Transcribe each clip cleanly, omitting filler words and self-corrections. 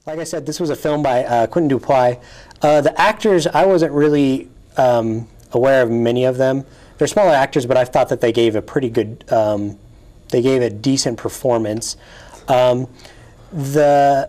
Like I said, this was a film by Quentin Dupieux. The actors, I wasn't really aware of many of them. They're smaller actors, but I thought that they gave a pretty good, they gave a decent performance. The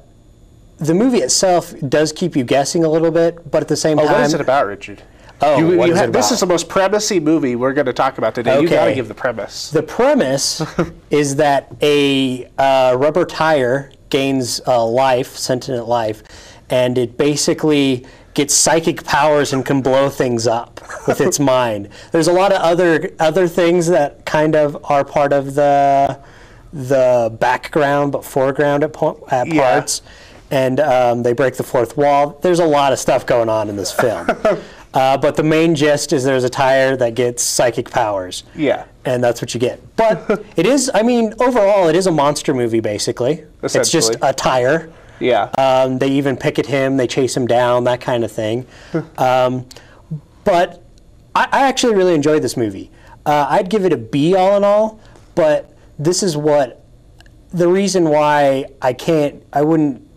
movie itself does keep you guessing a little bit, but at the same time... what is it about, Richard? What is it about? This is the most premise-y movie we're going to talk about today. Okay. You got to give the premise. The premise is that a rubber tire gains life, sentient life, and it basically gets psychic powers and can blow things up with its mind. There's a lot of other things that kind of are part of the background but foreground at parts, and they break the fourth wall. There's a lot of stuff going on in this film. But the main gist is there's a tire that gets psychic powers. Yeah. And that's what you get. But it is, I mean, overall, it is a monster movie, basically. It's just a tire. Yeah. They even pick at him, they chase him down, that kind of thing. But I actually really enjoyed this movie. I'd give it a B all in all, but this is the reason why I wouldn't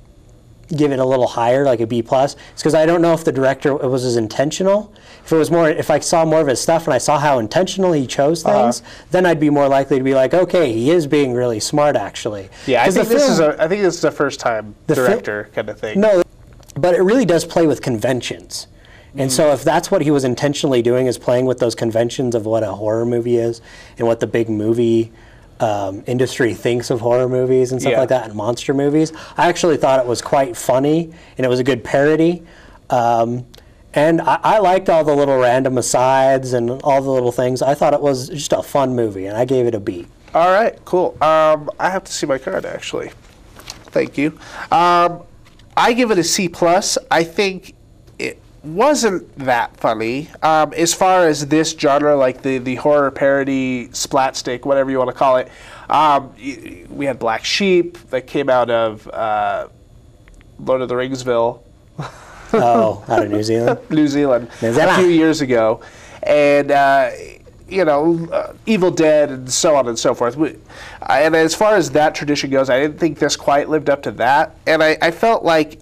give it a little higher, like a B+, is because I don't know if the director was as intentional. If I saw more of his stuff and I saw how intentional he chose things, then I'd be more likely to be like, okay, he is being really smart, actually. Yeah, I think this is a first-time director kind of thing. No, but it really does play with conventions. And so if that's what he was intentionally doing, is playing with those conventions of what a horror movie is and what the big movie industry thinks of horror movies and stuff like that, and monster movies. I actually thought it was quite funny, and it was a good parody. And I liked all the little random asides and all the little things. I thought it was just a fun movie, and I gave it a B. All right, cool. I have to see my card, actually. Thank you. I give it a C+. I think it wasn't that funny. As far as this genre, like the horror parody, splatstick, whatever you want to call it, we had Black Sheep that came out of Lord of the Ringsville. Oh, out of New Zealand? New Zealand, a few years ago. And, Evil Dead and so on and so forth. And as far as that tradition goes, I didn't think this quite lived up to that. And I felt like...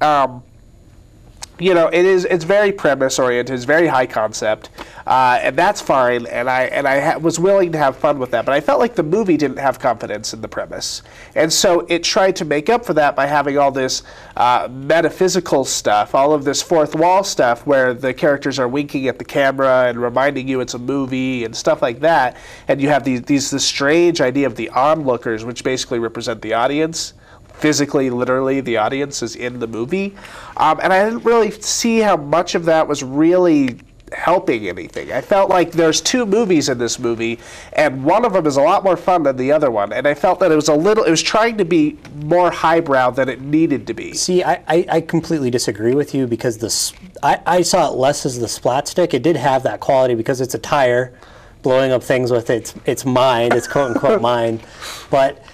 it's very premise oriented, it's very high concept, and that's fine. And I was willing to have fun with that, but I felt like the movie didn't have confidence in the premise, and so it tried to make up for that by having all this metaphysical stuff, all of this fourth wall stuff, where the characters are winking at the camera and reminding you it's a movie and stuff like that. And you have this strange idea of the onlookers, which basically represent the audience. Physically, literally, the audience is in the movie. And I didn't really see how much of that was really helping anything. I felt like there's two movies in this movie, and one of them is a lot more fun than the other one. And I felt that it was trying to be more highbrow than it needed to be. See, I completely disagree with you, because I saw it less as the splat stick. It did have that quality because it's a tire blowing up things with its mind, its quote-unquote mind. But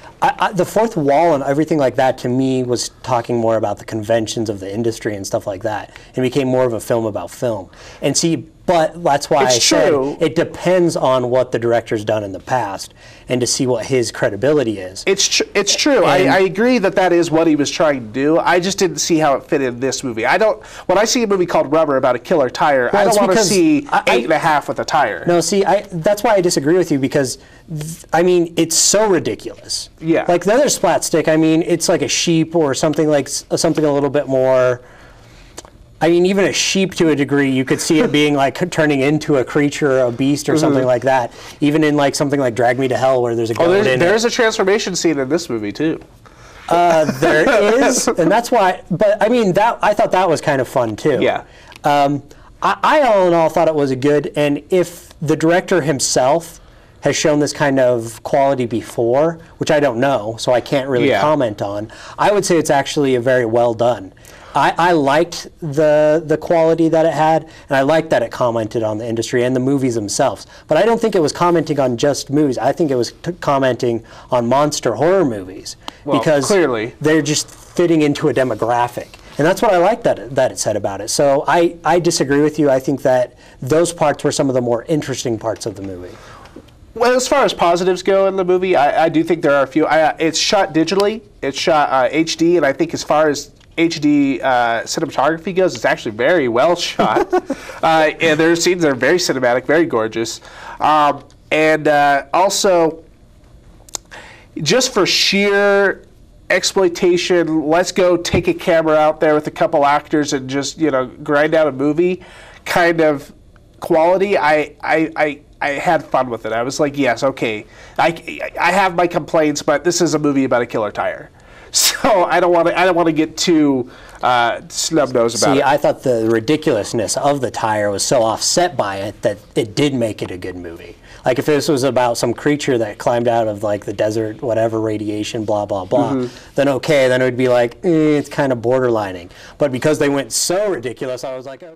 the fourth wall and everything like that, to me, was talking more about the conventions of the industry and stuff like that. It became more of a film about film. And see, but that's why I said it depends on what the director's done in the past and to see what his credibility is. It's true. I agree that is what he was trying to do. I just didn't see how it fit in this movie. When I see a movie called Rubber about a killer tire, I don't want to see 8.5 with a tire. No, see, that's why I disagree with you, because, I mean, it's so ridiculous. Yeah. Like the other splat stick, I mean, it's like a sheep or something a little bit more... I mean, even a sheep, to a degree, you could see it being like turning into a creature, a beast, or something like that. Even in like something like Drag Me to Hell, where there's a goat in it. There's a transformation scene in this movie too. There is, and that's why. But I mean, I thought that was kind of fun too. Yeah. I all in all thought it was a good. And if the director himself has shown this kind of quality before, which I don't know, so I can't really comment on, I would say it's actually a very well done. I liked the quality that it had, and I liked that it commented on the industry and the movies themselves. But I don't think it was commenting on just movies. I think it was commenting on monster horror movies, because clearly they're just fitting into a demographic. And that's what I liked that it said about it. So I disagree with you. I think that those parts were some of the more interesting parts of the movie. Well, as far as positives go in the movie, I do think there are a few. It's shot digitally. It's shot HD, and I think as far as HD cinematography goes, it's actually very well shot. And their scenes are very cinematic, very gorgeous. And also, just for sheer exploitation, let's go take a camera out there with a couple actors and just, you know, grind out a movie kind of quality, I had fun with it. I was like, yes, okay. I have my complaints, but this is a movie about a killer tire. So I don't want to get too snub-nosed about it. See, I thought the ridiculousness of the tire was so offset by it that it did make it a good movie. Like if this was about some creature that climbed out of like the desert, whatever, radiation, blah, blah, blah, then okay, then it would be like, it's kind of borderlining. But because they went so ridiculous, I was like, okay.